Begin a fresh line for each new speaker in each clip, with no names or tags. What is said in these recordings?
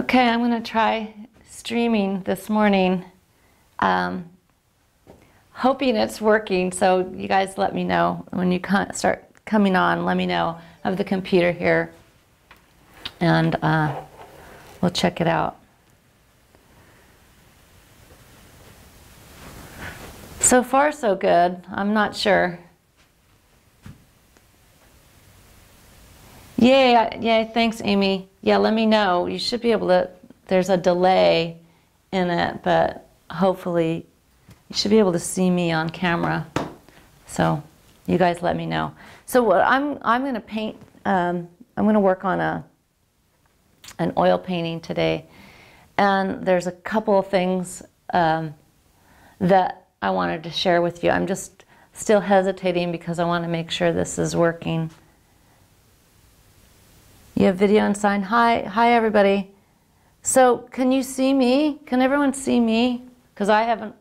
Okay, I'm going to try streaming this morning. Hoping it's working, so you guys let me know when you start coming on. Let me know. I have the computer here, and we'll check it out. So far, so good. I'm not sure. Yay, thanks, Amy. Yeah, let me know. You should be able to, there's a delay in it, but hopefully you should be able to see me on camera. So you guys let me know. So what I'm going to paint, I'm going to work on an oil painting today. And there's a couple of things that I wanted to share with you. I'm just still hesitating because I want to make sure this is working. You have video and sign. Hi everybody. So can you see me? Can everyone see me? Because I'm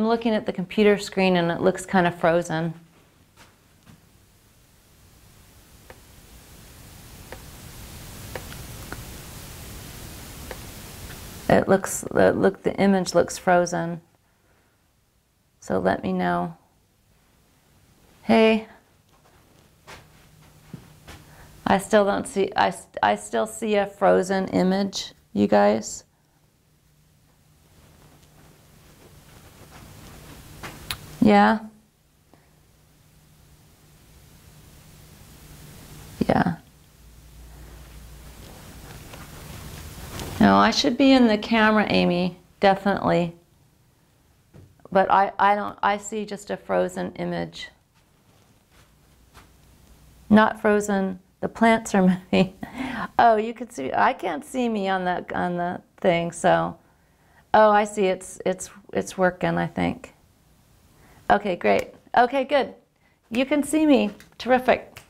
looking at the computer screen and it looks kind of frozen. The image looks frozen. So let me know. Hey. I still don't see, I still see a frozen image, you guys. Yeah? Yeah. No, I should be in the camera, Amy, definitely. But I see just a frozen image. Not frozen. The plants are moving. Oh, you can see. I can't see me on the thing. So, oh, I see. It's working, I think. Okay, great. Okay, good. You can see me. Terrific.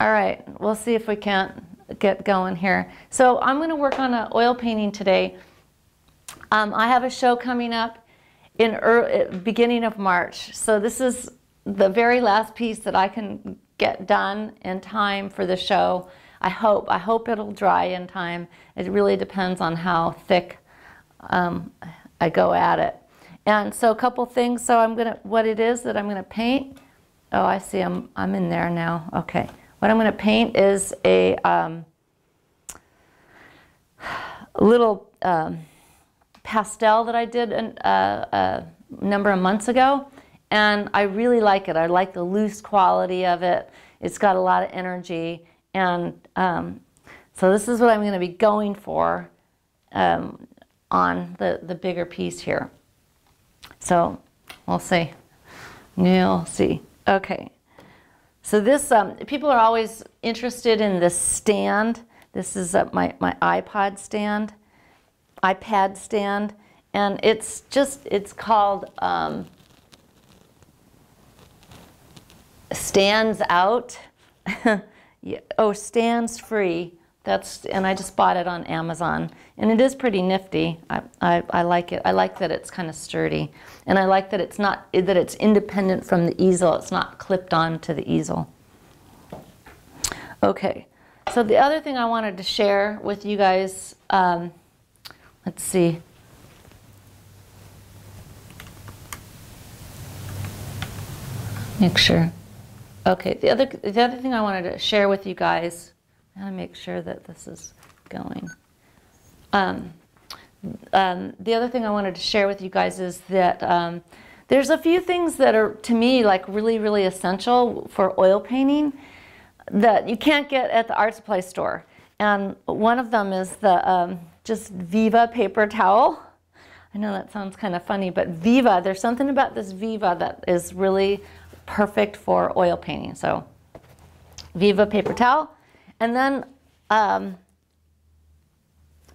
All right. We'll see if we can't get going here. So I'm going to work on an oil painting today. I have a show coming up in beginning of March. So this is the very last piece that I can get done in time for the show. I hope it'll dry in time. It really depends on how thick I go at it. And so a couple things. So what it is that I'm gonna paint. Oh, I see. I'm in there now. Okay. What I'm gonna paint is a little pastel that I did a number of months ago. And I really like it. I like the loose quality of it. It's got a lot of energy. And so this is what I'm going to be going for on the bigger piece here. So we'll see. You'll see. Okay. So this, people are always interested in this stand. This is my iPad stand. And it's called Stands Out. Oh, Stands Free. And I just bought it on Amazon, and it is pretty nifty. I like it. I like that it's kind of sturdy, and I like that it's independent from the easel. It's not clipped on to the easel. Okay. So the other thing I wanted to share with you guys. Let's see. Make sure. Okay, the other thing I wanted to share with you guys, I gotta make sure that this is going. The other thing I wanted to share with you guys is that there's a few things that are, to me, like really, really essential for oil painting that you can't get at the art supply store. And one of them is the just Viva paper towel. I know that sounds kind of funny, but Viva, there's something about this Viva that is really perfect for oil painting. So Viva paper towel, and then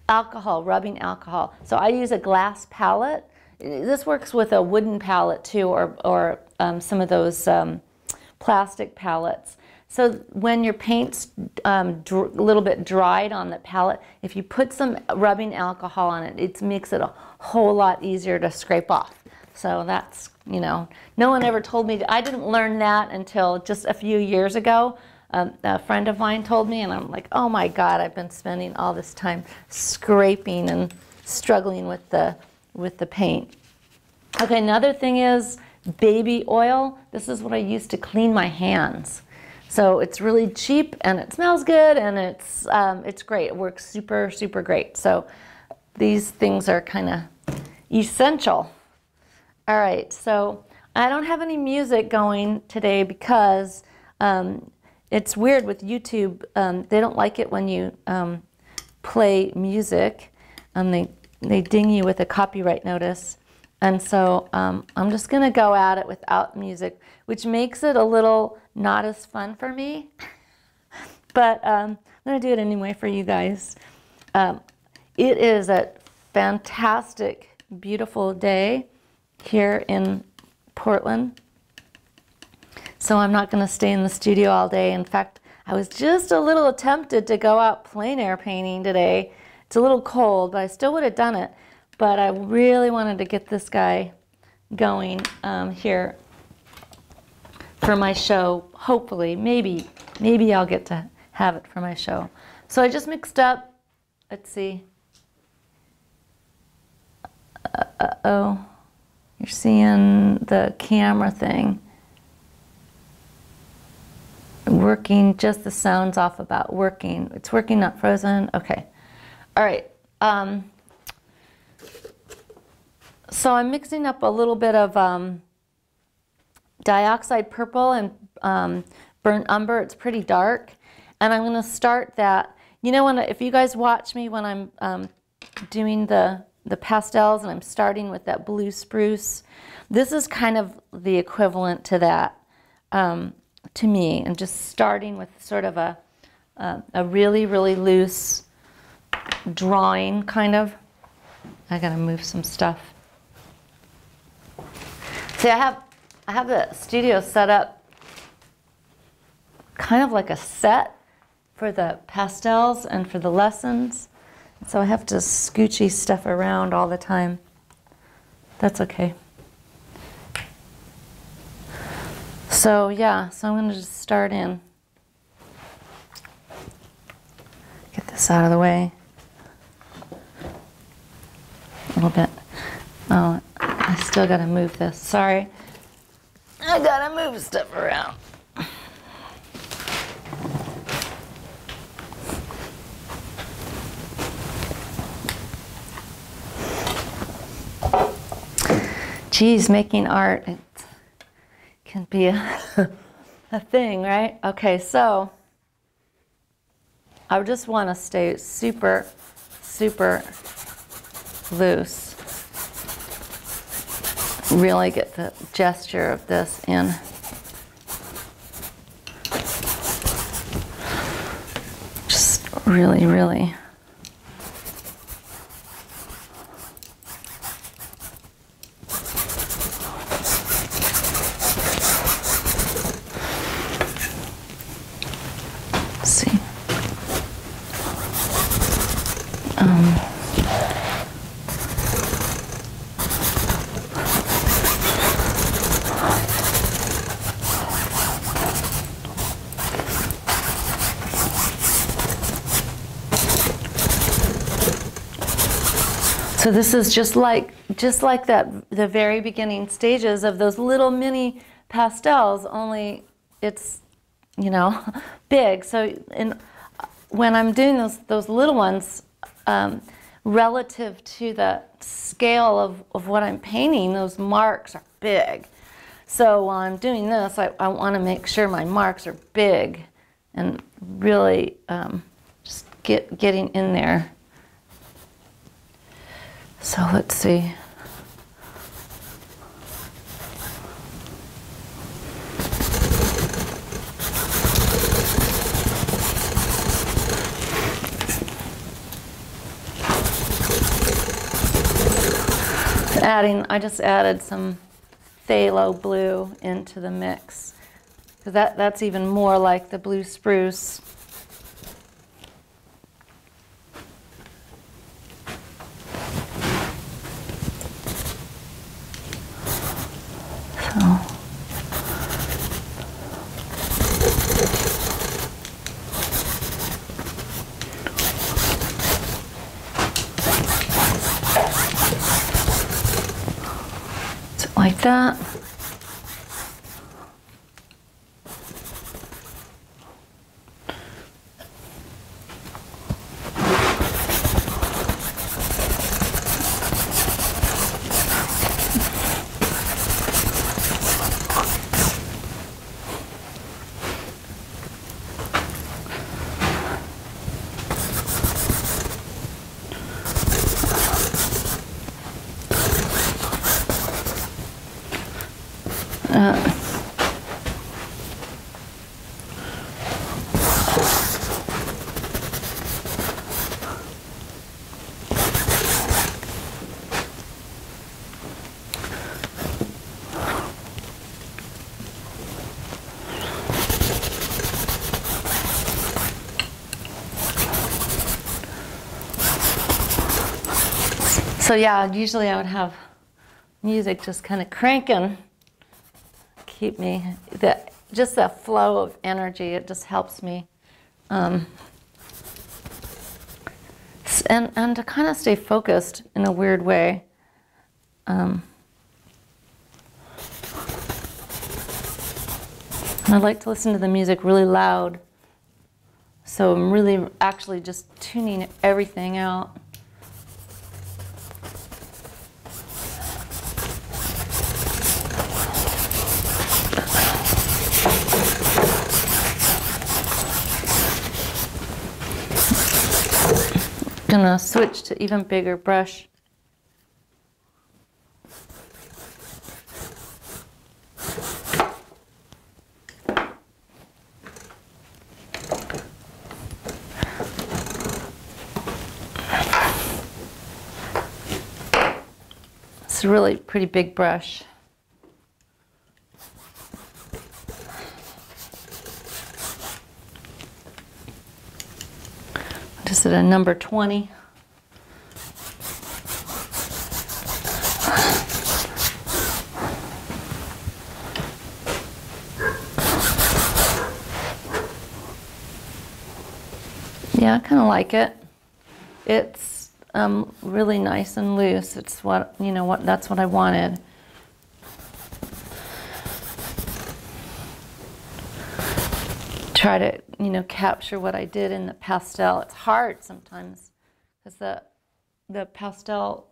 alcohol, rubbing alcohol. So I use a glass palette. This works with a wooden palette too, or some of those plastic palettes. So when your paint's a little bit dried on the palette, if you put some rubbing alcohol on it, it makes it a whole lot easier to scrape off. So that's, you know, no one ever told me. I didn't learn that until just a few years ago. a friend of mine told me, and I'm like, oh my God, I've been spending all this time scraping and struggling with the paint. Okay, another thing is baby oil. This is what I use to clean my hands. So it's really cheap and it smells good and it's great. It works super, super great. So these things are kind of essential. All right, so I don't have any music going today because it's weird with YouTube. They don't like it when you play music, and they ding you with a copyright notice. And so I'm just going to go at it without music, which makes it a little not as fun for me. But I'm going to do it anyway for you guys. It is a fantastic, beautiful day here in Portland. So I'm not going to stay in the studio all day. In fact, I was just a little tempted to go out plein air painting today. It's a little cold, but I still would have done it. But I really wanted to get this guy going here for my show. Hopefully, maybe I'll get to have it for my show. So I just mixed up, let's see. Uh-oh, you're seeing the camera thing working, just the sounds off about working. It's working, not frozen. Okay. All right. So I'm mixing up a little bit of dioxide purple and burnt umber. It's pretty dark. And I'm going to start that. You know, if you guys watch me when I'm doing the pastels and I'm starting with that blue spruce, this is kind of the equivalent to that to me. And just starting with sort of a really, really loose drawing kind of. I got to move some stuff. See, I have the studio set up kind of like a set for the pastels and for the lessons. So I have to scoochy stuff around all the time. That's okay. So yeah, so I'm going to just start in. Get this out of the way. A little bit. Oh, I still got to move this. Sorry. I got to move stuff around. Geez, making art, it can be a thing, right? Okay, so I just want to stay super, super loose. Really get the gesture of this in. Just really, really. Let's see. So this is just like that, the very beginning stages of those little mini pastels, only it's, you know, big. So when I'm doing those little ones, relative to the scale of what I'm painting, those marks are big. So while I'm doing this, I want to make sure my marks are big and really just getting in there. So let's see. I just added some phthalo blue into the mix, because that's even more like the blue spruce. like that. So yeah, usually I would have music just kind of cranking, keep me, just that flow of energy, it just helps me. And to kind of stay focused in a weird way. And I like to listen to the music really loud. So I'm really actually just tuning everything out. Gonna switch to even bigger brush. It's a really pretty big brush. Just at a number 20. Yeah, I kind of like it. It's really nice and loose. It's what, you know, that's what I wanted. Try to, you know, capture what I did in the pastel. It's hard sometimes because the pastel,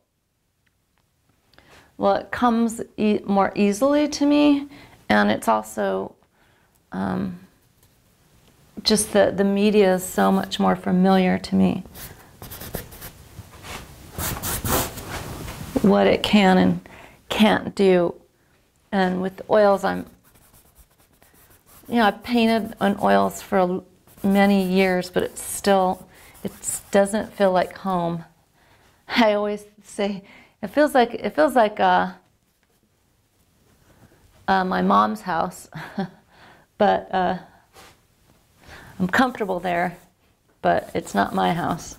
well, it comes more easily to me, and it's also just the media is so much more familiar to me. What it can and can't do. And with the oils, you know, I've painted on oils for many years, but it doesn't feel like home. I always say it feels like my mom's house, but I'm comfortable there, but it's not my house.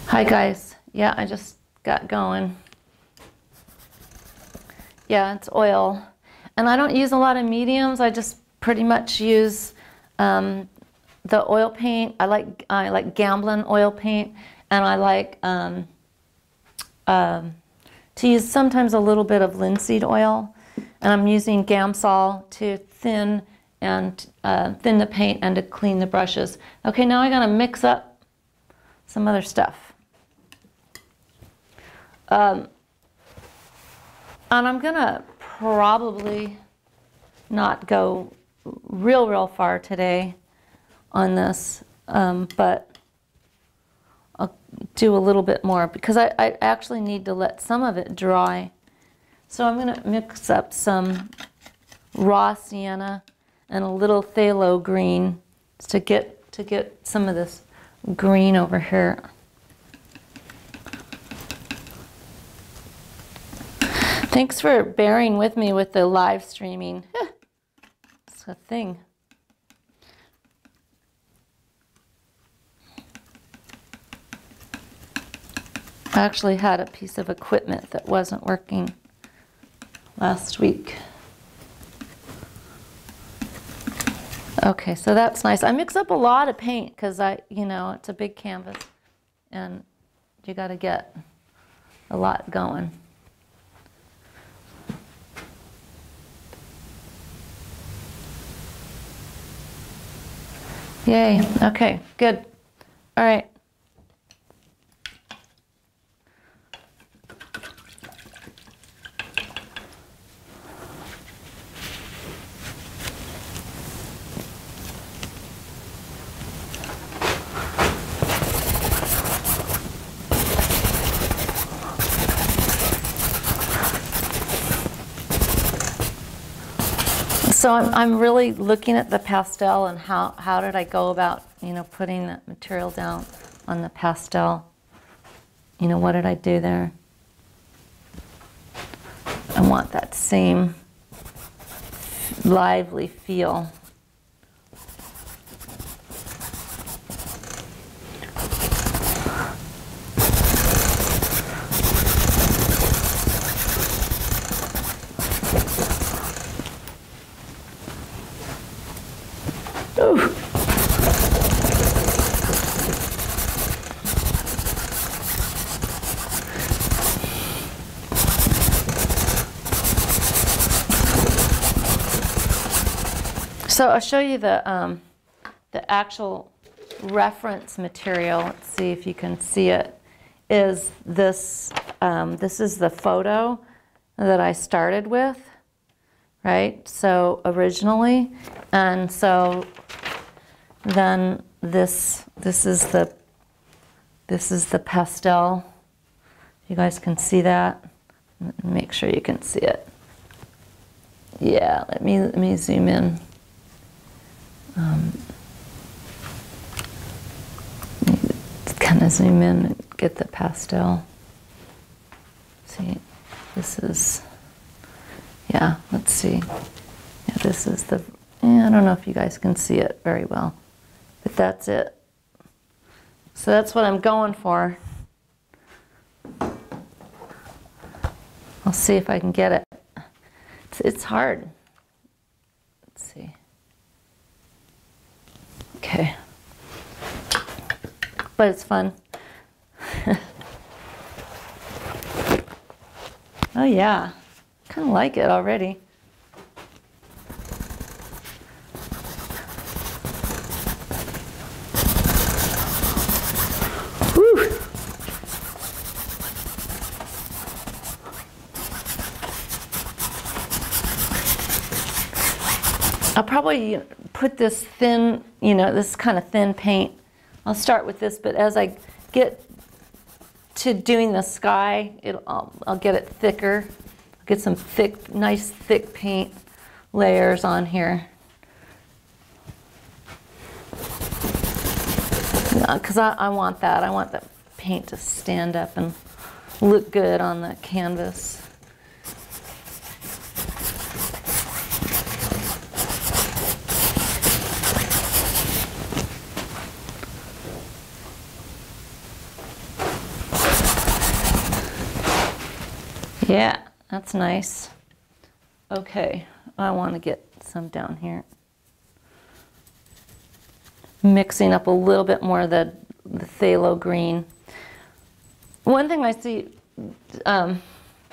Hi guys, yeah, I just got going. Yeah, it's oil. And I don't use a lot of mediums, I just pretty much use the oil paint. I like Gamblin oil paint, and I like to use sometimes a little bit of linseed oil. And I'm using Gamsol to thin the paint and to clean the brushes. Okay, now I gotta mix up some other stuff. And I'm gonna probably not go real far today on this, but I'll do a little bit more because I actually need to let some of it dry. So I'm gonna mix up some raw sienna and a little phthalo green to get some of this green over here. Thanks for bearing with me with the live streaming. It's a thing. I actually had a piece of equipment that wasn't working last week. Okay, so that's nice. I mix up a lot of paint because it's a big canvas and you got to get a lot going. Yay, okay, good. All right. So I'm really looking at the pastel and how did I go about, putting that material down on the pastel. What did I do there? I want that same lively feel. Ooh. So I'll show you the actual reference material. Let's see if you can see it. Is this? This is the photo that I started with, right? So originally, and so then this is the pastel. You guys can see that. Make sure you can see it. Yeah, let me zoom in. Kind of zoom in and get the pastel. See, this is, yeah, let's see. Yeah, this is the, I don't know if you guys can see it very well, but that's it. So that's what I'm going for. I'll see if I can get it. It's hard. Let's see. Okay. But it's fun. Oh yeah, kind of like it already. Whew. I'll probably put this thin, this kind of thin paint. I'll start with this, but as I get to doing the sky, I'll get it thicker. I'll get some thick, nice thick paint layers on here. Because I want that. I want the paint to stand up and look good on the canvas. Yeah, that's nice. Okay, I want to get some down here. Mixing up a little bit more of the phthalo green. One thing I see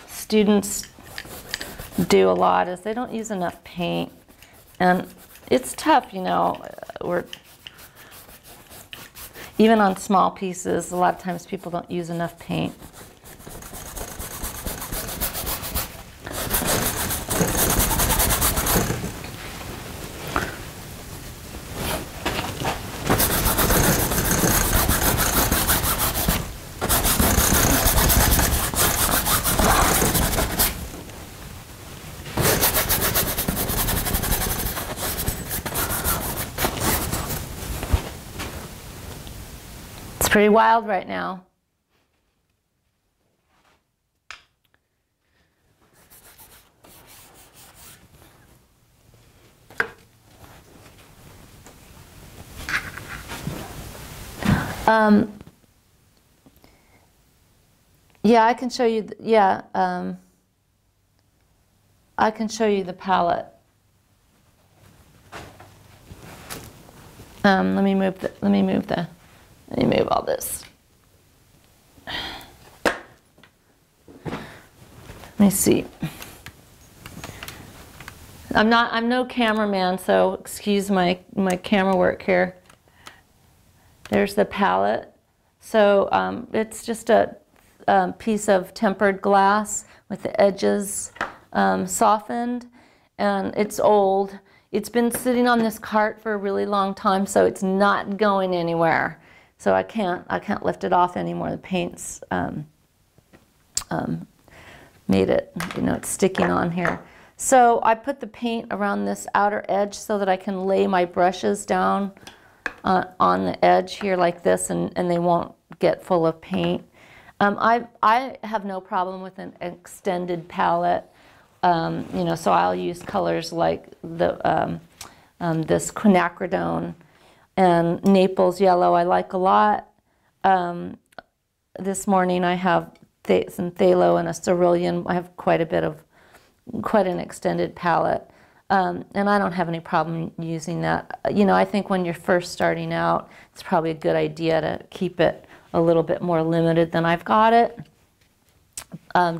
students do a lot is they don't use enough paint. And it's tough, even on small pieces, a lot of times people don't use enough paint. Pretty wild right now. Yeah, I can show you, yeah, I can show you the palette. Let me move all this. Let me see. I'm no cameraman, so excuse my camera work here. There's the palette. So it's just a piece of tempered glass with the edges softened, and it's old. It's been sitting on this cart for a really long time, so it's not going anywhere. So I can't lift it off anymore. The paint's made it, you know, it's sticking on here. So I put the paint around this outer edge so that I can lay my brushes down on the edge here like this, and they won't get full of paint. I have no problem with an extended palette, you know, so I'll use colors like the this quinacridone and Naples yellow I like a lot. This morning I have some phthalo and a cerulean. I have quite an extended palette, and I don't have any problem using that. You know, I think when you're first starting out, it's probably a good idea to keep it a little bit more limited than I've got it,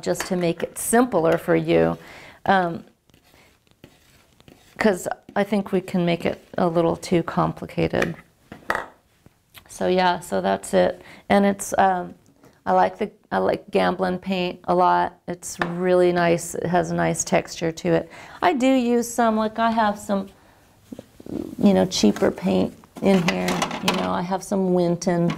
just to make it simpler for you, because I think we can make it a little too complicated. So yeah, so that's it, and it's I like Gamblin paint a lot. It's really nice. It has a nice texture to it. I do use some, like I have some, you know, cheaper paint in here. You know, I have some Winton,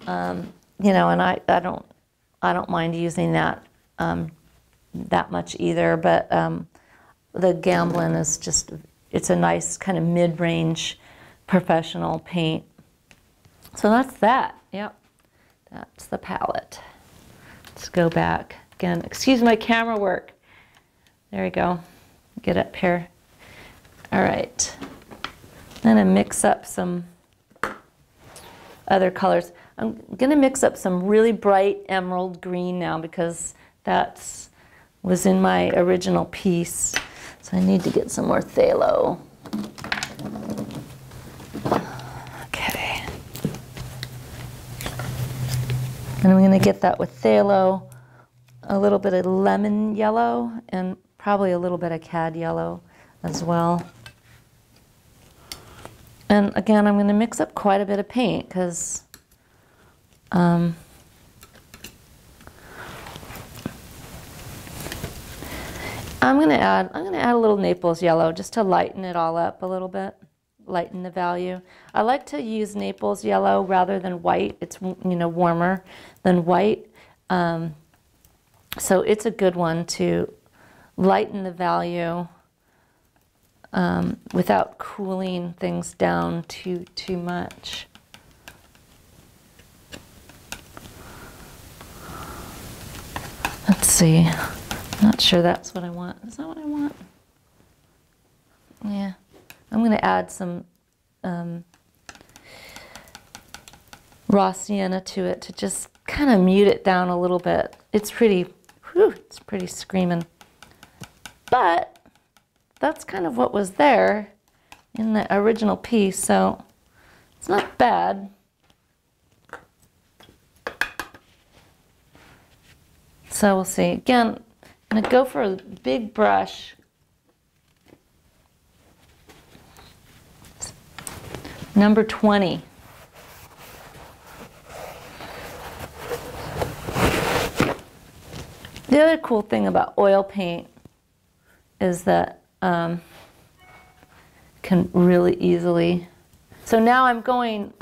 you know, and I don't mind using that that much either. But the Gamblin is just, it's a nice kind of mid-range professional paint. So that's that. Yep. That's the palette. Let's go back again. Excuse my camera work. There we go. Get up here. All right. I'm gonna mix up some other colors. I'm gonna mix up some really bright emerald green now because that was in my original piece. So I need to get some more phthalo. And I'm going to get that with phthalo, a little bit of lemon yellow, and probably a little bit of cad yellow as well. And again, I'm going to mix up quite a bit of paint because I'm going to add a little Naples yellow just to lighten it all up a little bit. Lighten the value. I like to use Naples yellow rather than white. It's, you know, warmer than white. So it's a good one to lighten the value without cooling things down too much. Let's see. Not sure that's what I want. Is that what I want? Yeah. I'm going to add some raw sienna to it to just kind of mute it down a little bit. It's pretty, whew, it's pretty screaming. But that's kind of what was there in the original piece, so it's not bad. So we'll see. Again, I'm going to go for a big brush. Number 20. The other cool thing about oil paint is that can really easily. So now I'm going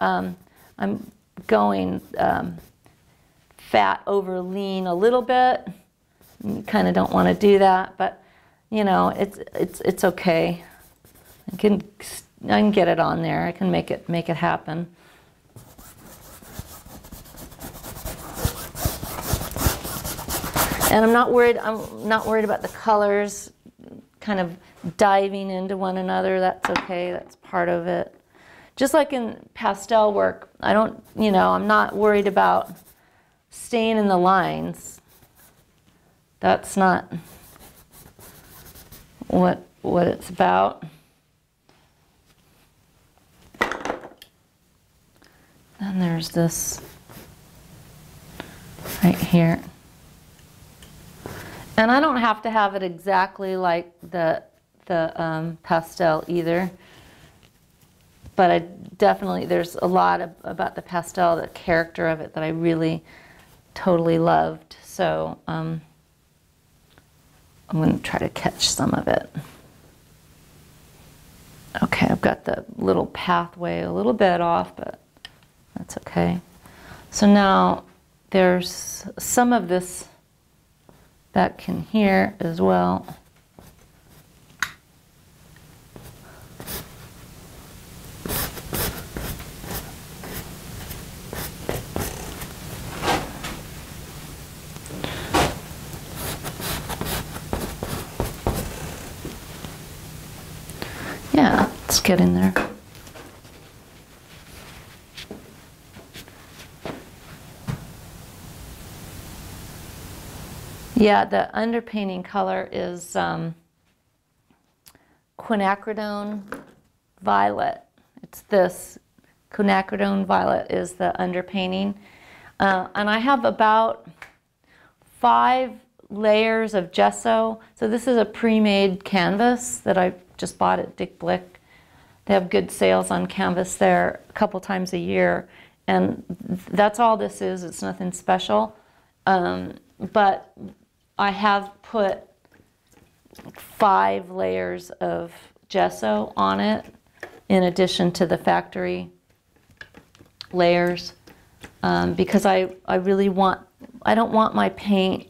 fat over lean a little bit. You kind of don't want to do that, but you know it's okay. I can get it on there. I can make it happen. And I'm not worried about the colors kind of diving into one another. That's okay. That's part of it. Just like in pastel work, I'm not worried about staying in the lines. That's not what it's about. Then there's this right here. And I don't have to have it exactly like the pastel either. But I definitely, there's a lot about the pastel, the character of it, that I really totally loved. So I'm going to try to catch some of it. Okay, I've got the little pathway a little bit off, but that's okay. So now there's some of this back in here as well. Yeah, let's get in there. Yeah, the underpainting color is quinacridone violet. It's this. Quinacridone violet is the underpainting. And I have about 5 layers of gesso. So this is a pre-made canvas that I just bought at Dick Blick. They have good sales on canvas there a couple times a year. And that's all this is. It's nothing special. But I have put 5 layers of gesso on it in addition to the factory layers because I really want, I don't want my paint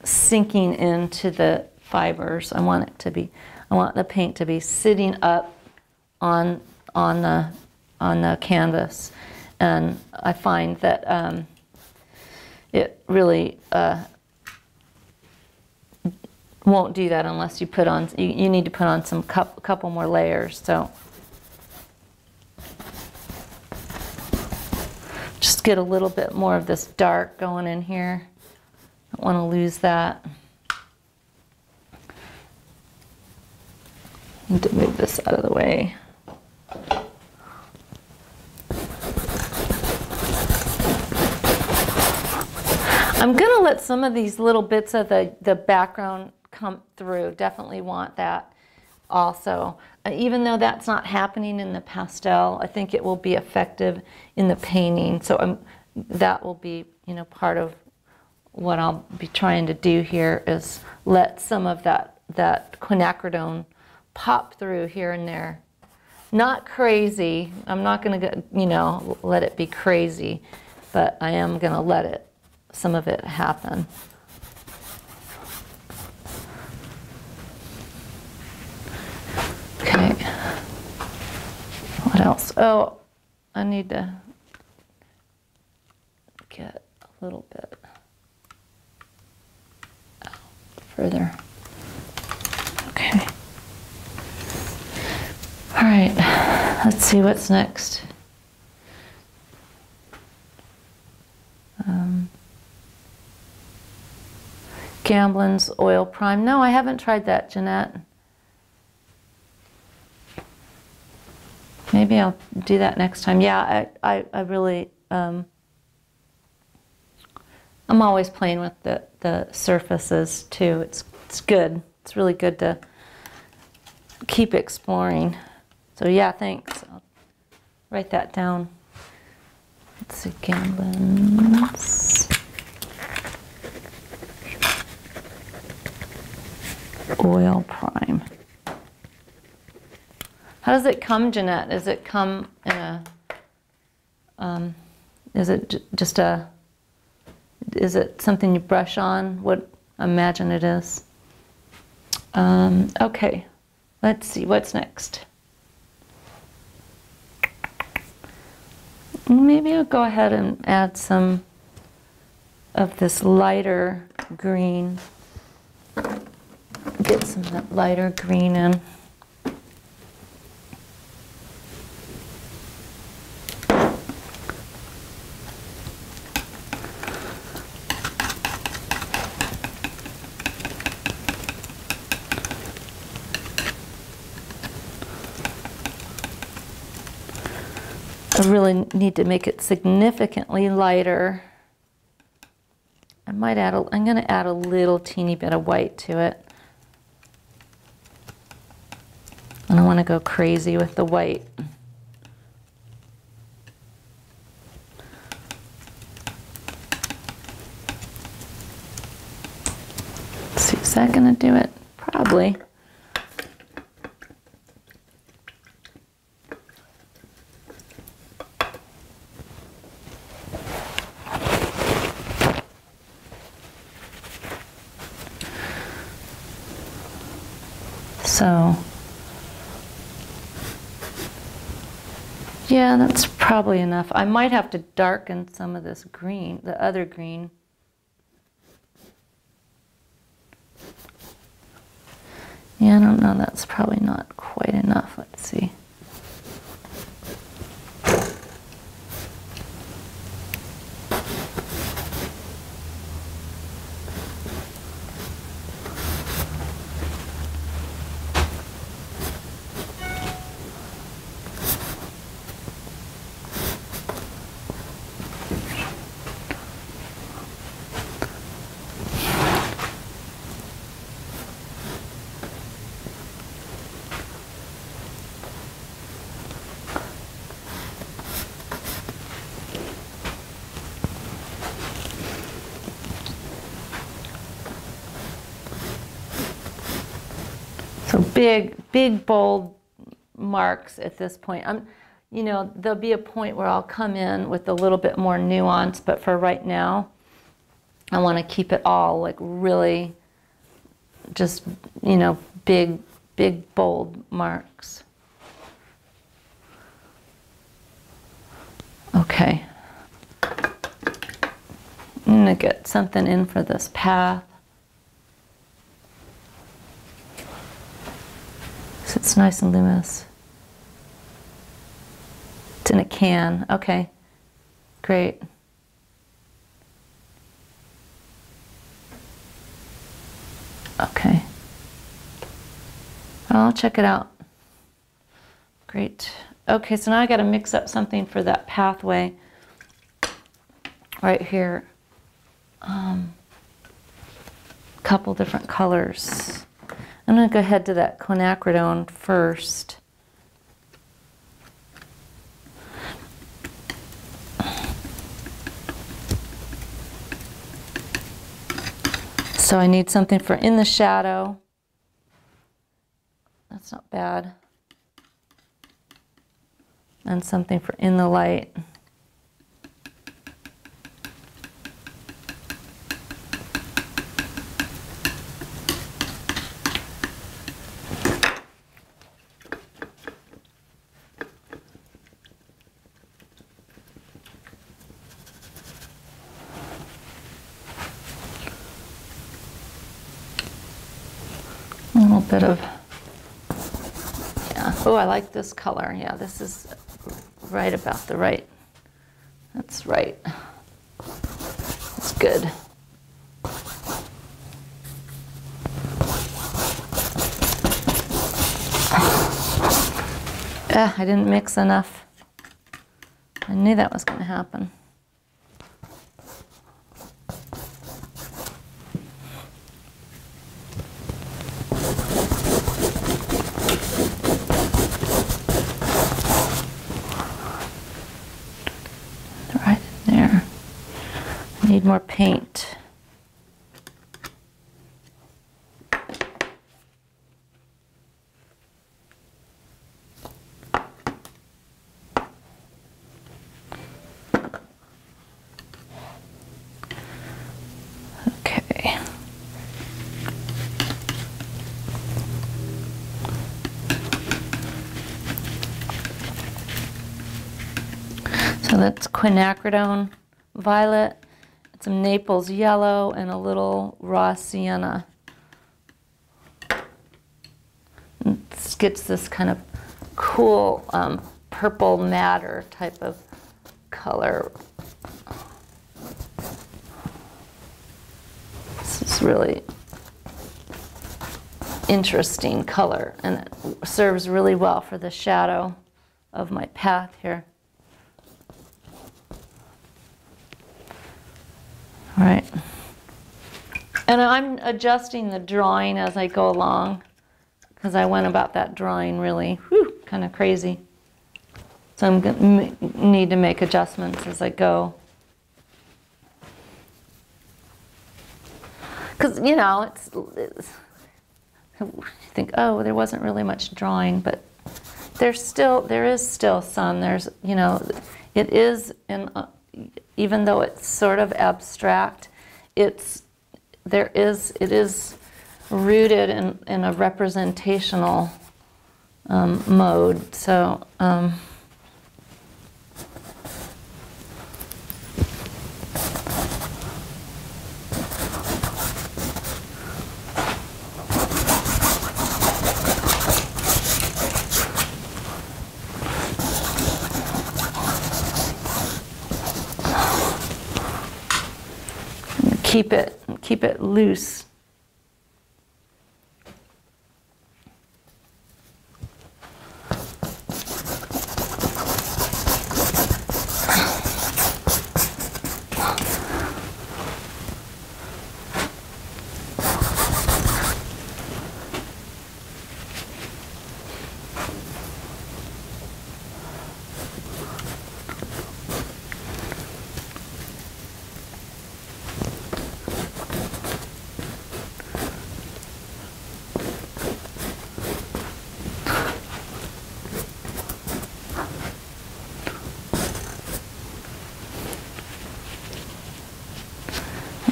sinking into the fibers. I want it to be, I want the paint to be sitting up on the canvas, and I find that it really won't do that unless you put on, you need to put on some couple more layers. So just get a little bit more of this dark going in here. Don't want to lose that. Need to move this out of the way. I'm going to let some of these little bits of the background come through. Definitely want that also. Even though that's not happening in the pastel, I think it will be effective in the painting. So that will be, you know, part of what I'll be trying to do here is let some of that quinacridone pop through here and there. Not crazy. I'm not going to, you know, let it be crazy, but I am going to let it, some of it happen. Okay. What else? Oh, I need to get a little bit out further. Okay. All right. Let's see what's next. Gamblin's Oil Prime. No, I haven't tried that, Jeanette. Maybe I'll do that next time. Yeah, I really, I'm always playing with the surfaces too. It's good. It's really good to keep exploring. So yeah, thanks. I'll write that down. Let's see, Gamblin's Oil Prime. How does it come, Jeanette? Does it come in a, is it just a, is it something you brush on? What I imagine it is. Okay, let's see, what's next? Maybe I'll go ahead and add some of this lighter green. Get some of that lighter green in. I really need to make it significantly lighter. I'm going to add a little teeny bit of white to it. I don't want to go crazy with the white. Let's see, is that going to do it? Probably. So, yeah, that's probably enough. I might have to darken some of this green, the other green. Yeah, I don't know, that's probably not quite enough. Let's see. So big, bold marks at this point. You know, there'll be a point where I'll come in with a little bit more nuance, but for right now, I want to keep it all like really just, you know, big, bold marks. Okay. I'm going to get something in for this path. So it's nice and luminous. It's in a can. Okay, great. Okay. I'll check it out. Great. Okay, so now I got to mix up something for that pathway right here. Couple different colors. I'm going to go ahead to that quinacridone first. So I need something for in the shadow. That's not bad. And something for in the light. A little bit of, yeah. Oh, I like this color. Yeah, this is right about the right. That's right. That's good. I didn't mix enough. I knew that was going to happen. Right in there. I need more paint. So that's quinacridone violet, some Naples yellow, and a little raw sienna. And this gets this kind of cool purple madder type of color. This is really interesting color, and it serves really well for the shadow of my path here. All right. And I'm adjusting the drawing as I go along because I went about that drawing really kind of crazy. So I'm going to need to make adjustments as I go. Because, you know, it's you think, oh, there wasn't really much drawing, but there is still some. There's, you know, it is, even though it's sort of abstract, it is rooted in a representational mode. So. Keep it loose.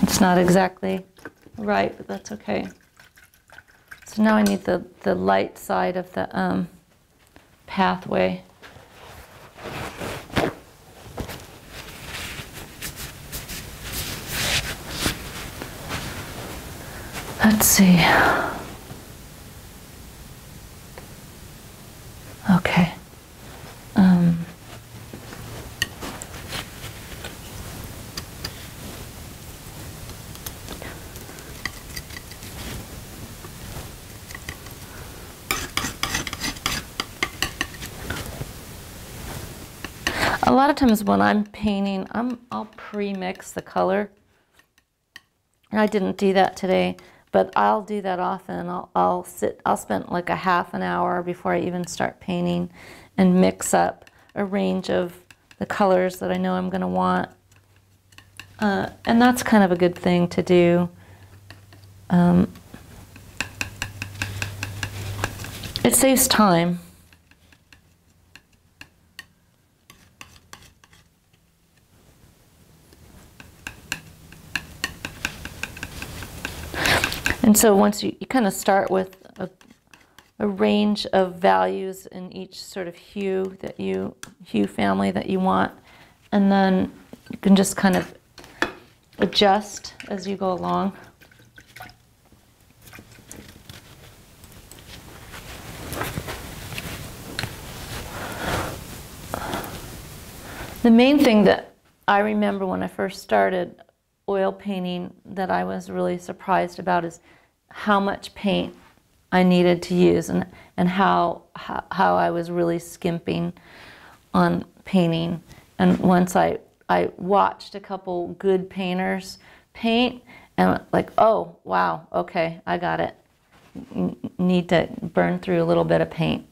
It's not exactly right, but that's okay. So now I need the light side of the pathway. Let's see. Okay. A lot of times when I'm painting, I'll pre-mix the color. I didn't do that today, but I'll do that often. I'll spend like a half an hour before I even start painting and mix up a range of the colors that I know I'm going to want. And that's kind of a good thing to do. It saves time. And so once you kind of start with a range of values in each sort of hue family that you want, and then you can just kind of adjust as you go along. The main thing that I remember when I first started oil painting that I was really surprised about is how much paint I needed to use, and how I was really skimping on painting. And once I watched a couple good painters paint, and like, oh wow, okay, I got it. Need to burn through a little bit of paint.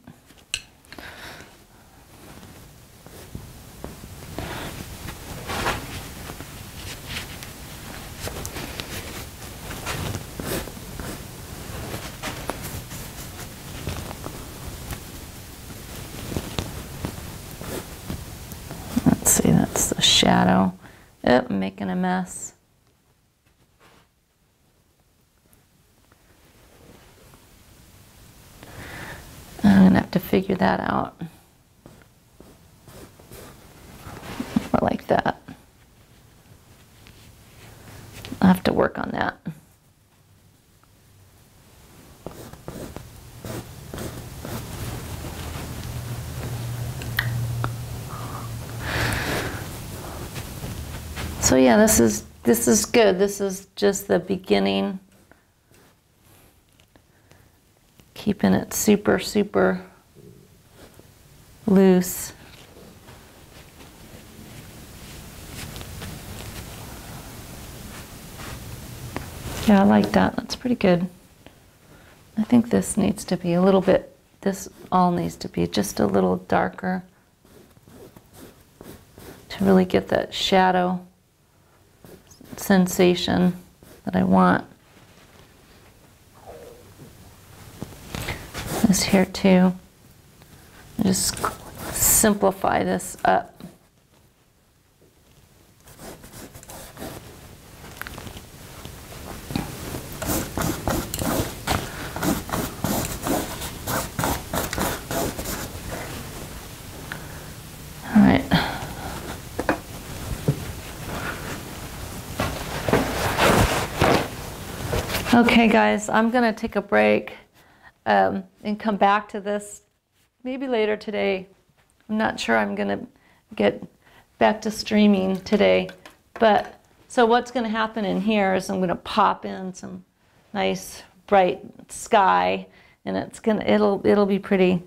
That's the shadow. Oh, I'm making a mess. I'm going to have to figure that out. Or like that. I'll have to work on that. So yeah, this is good. This is just the beginning. Keeping it super, super loose. Yeah, I like that. That's pretty good. I think this needs to be a little bit, this all needs to be just a little darker to really get that shadow sensation that I want. This here too. Just simplify this up. All right. Okay, guys, I'm going to take a break and come back to this maybe later today. I'm not sure I'm going to get back to streaming today, but so what's going to happen in here is I'm going to pop in some nice bright sky, and it'll be pretty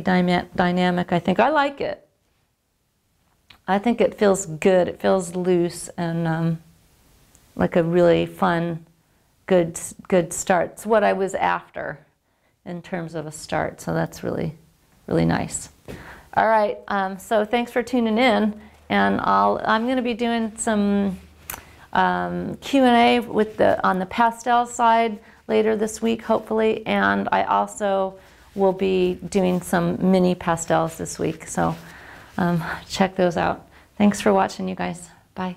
dynamic. I think I like it. I think it feels good. It feels loose and like a really fun, good start. It's what I was after in terms of a start. So that's really nice. All right. So thanks for tuning in, and I'm going to be doing some Q&A on the pastel side later this week, hopefully, and I also will be doing some mini pastels this week. So check those out. Thanks for watching, you guys. Bye.